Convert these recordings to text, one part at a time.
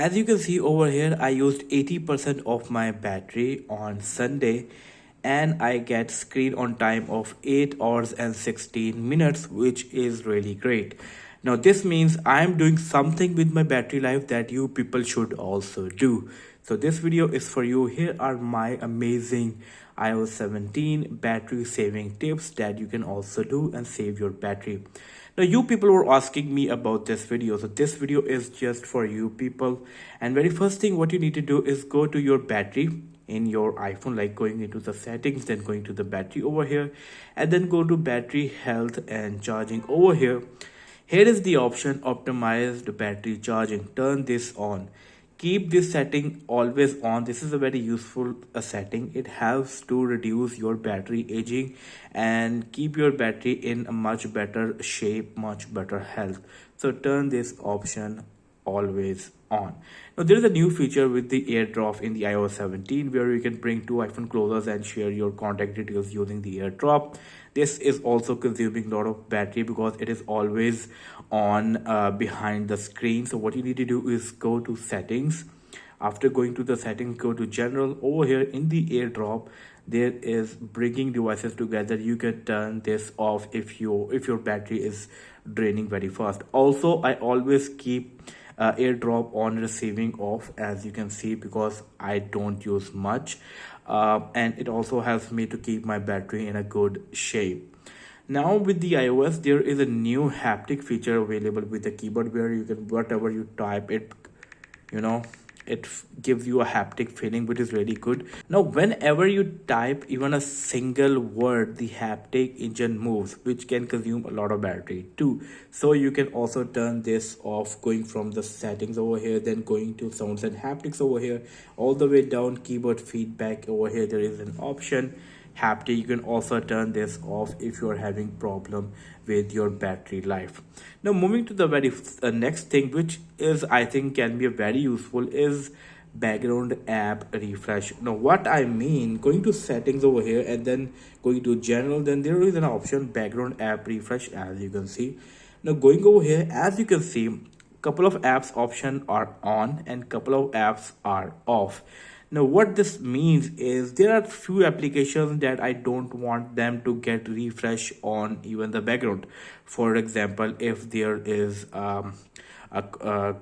As you can see over here, I used 80% of my battery on Sunday and I get screen on time of 8 hours and 16 minutes, which is really great. Now this means I am doing something with my battery life that you people should also do. So this video is for you. Here are my amazing iOS 17 battery saving tips that you can also do and save your battery. Now you people were asking me about this video, so this video is just for you people. And very first thing what you need to do is go to your battery in your iPhone, like going into the settings, then going to the battery over here, and then go to battery health and charging over here. Here is the option optimized battery charging. Turn this on. Keep this setting always on. This is a very useful setting. It helps to reduce your battery aging and keep your battery in a much better shape, much better health. So turn this option always on. Now there is a new feature with the airdrop in the iOS 17 where you can bring two iPhone closer and share your contact details using the airdrop. This is also consuming a lot of battery because it is always on behind the screen. So what you need to do is go to settings. After going to the settings, go to general. Over here in the airdrop there is bringing devices together. You can turn this off if your battery is draining very fast. Also I always keep airdrop on receiving off, as you can see, because I don't use much, and it also helps me to keep my battery in a good shape. Now with the iOS there is a new haptic feature available with the keyboard where you can, whatever you type, it gives you a haptic feeling, which is really good. Now whenever you type even a single word, the haptic engine moves, which can consume a lot of battery too. So you can also turn this off, going from the settings over here, then going to sounds and haptics over here, all the way down keyboard feedback over here. There is an option haptic. You can also turn this off if you are having problem with your battery life. Now moving to the very next thing, which is I think can be very useful, is background app refresh. Now what I mean, going to settings over here and then going to general, then there is an option background app refresh, as you can see. Now going over here, as you can see, couple of apps option are on and couple of apps are off. Now what this means is there are few applications that I don't want them to get refresh on even the background. For example, if there is a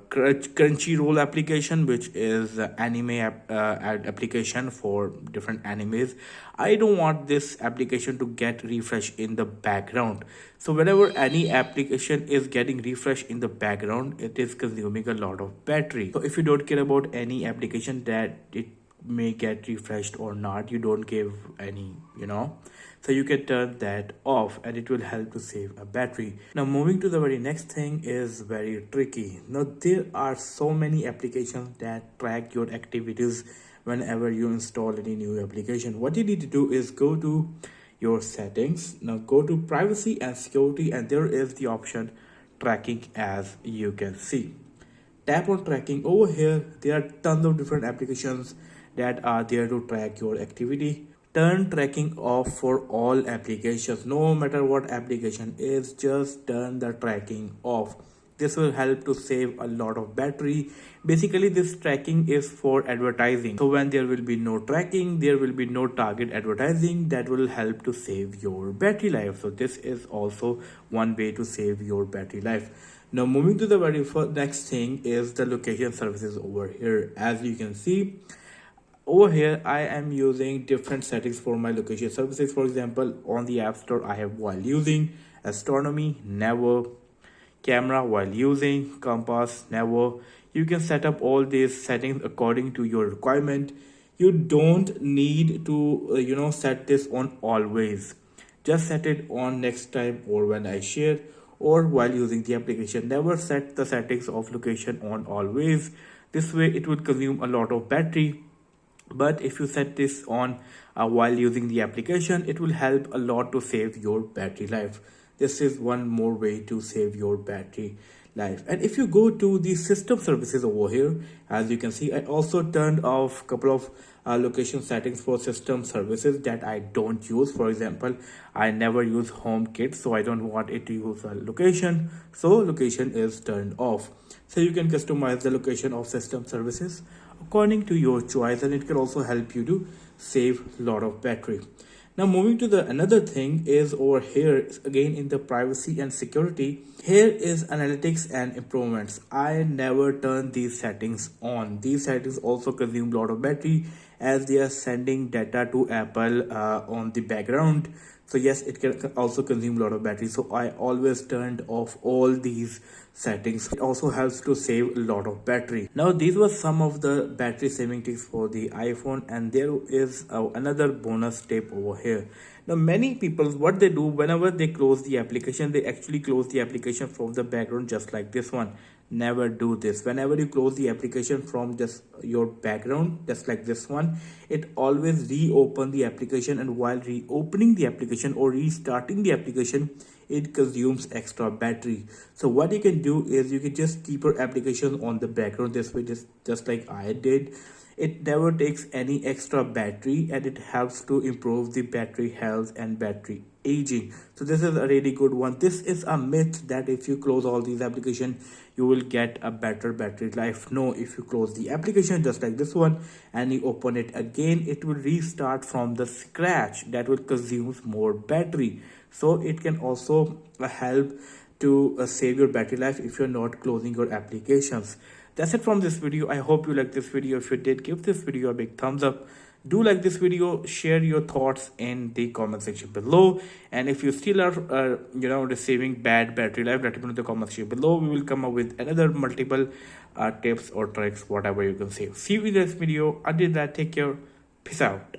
Crunchyroll application, which is anime application for different animes, I don't want this application to get refresh in the background. So whenever any application is getting refresh in the background, it is consuming a lot of battery. So if you don't care about any application that it may get refreshed or not, you don't give any, so you can turn that off and it will help to save a battery. Now moving to the very next thing is very tricky. Now there are so many applications that track your activities whenever you install any new application. What you need to do is go to your settings. Now go to privacy and security, and there is the option tracking, as you can see. Tap on tracking. Over here there are tons of different applications that are there to track your activity. Turn tracking off for all applications. No matter what application is, just turn the tracking off. This will help to save a lot of battery. Basically this tracking is for advertising, so when there will be no tracking, there will be no target advertising. That will help to save your battery life. So this is also one way to save your battery life. Now moving to the very next thing is the location services over here. As you can see over here, I am using different settings for my location services. For example, on the App Store I have while using, astronomy, never, camera while using, compass, never. You can set up all these settings according to your requirement. You don't need to set this on always. Just set it on next time or when I share or while using the application. Never set the settings of location on always. This way it would consume a lot of battery. But if you set this on while using the application, it will help a lot to save your battery life. This is one more way to save your battery life. And if you go to the system services over here, as you can see, I also turned off a couple of location settings for system services that I don't use. For example, I never use HomeKit, so I don't want it to use a location, so location is turned off. So you can customize the location of system services according to your choice, and it can also help you to save a lot of battery. Now moving to the another thing is over here again in the privacy and security. Here is analytics and improvements. I never turn these settings on. These settings also consume a lot of battery as they are sending data to Apple on the background. So yes, it can also consume a lot of battery, so I always turned off all these settings. It also helps to save a lot of battery. Now these were some of the battery saving tips for the iPhone, and there is another bonus tip over here. Now many people, what they do whenever they close the application, they actually close the application from the background just like this one. Never do this. Whenever you close the application from just your background just like this one, it always reopen the application, and while reopening the application or restarting the application, it consumes extra battery. So what you can do is you can just keep your application on the background this way, just like I did. It never takes any extra battery, and it helps to improve the battery health and battery aging. So this is a really good one. This is a myth that if you close all these applications you will get a better battery life. No, if you close the application just like this one and you open it again, it will restart from the scratch. That will consume more battery. So it can also help to save your battery life if you're not closing your applications. That's it from this video. I hope you like this video. If you did, give this video a big thumbs up. Do like this video, share your thoughts in the comment section below, and if you still are receiving bad battery life, let me know in the comment section below. We will come up with another multiple tips or tricks, whatever you can say. See you in this video. Until that, take care. Peace out.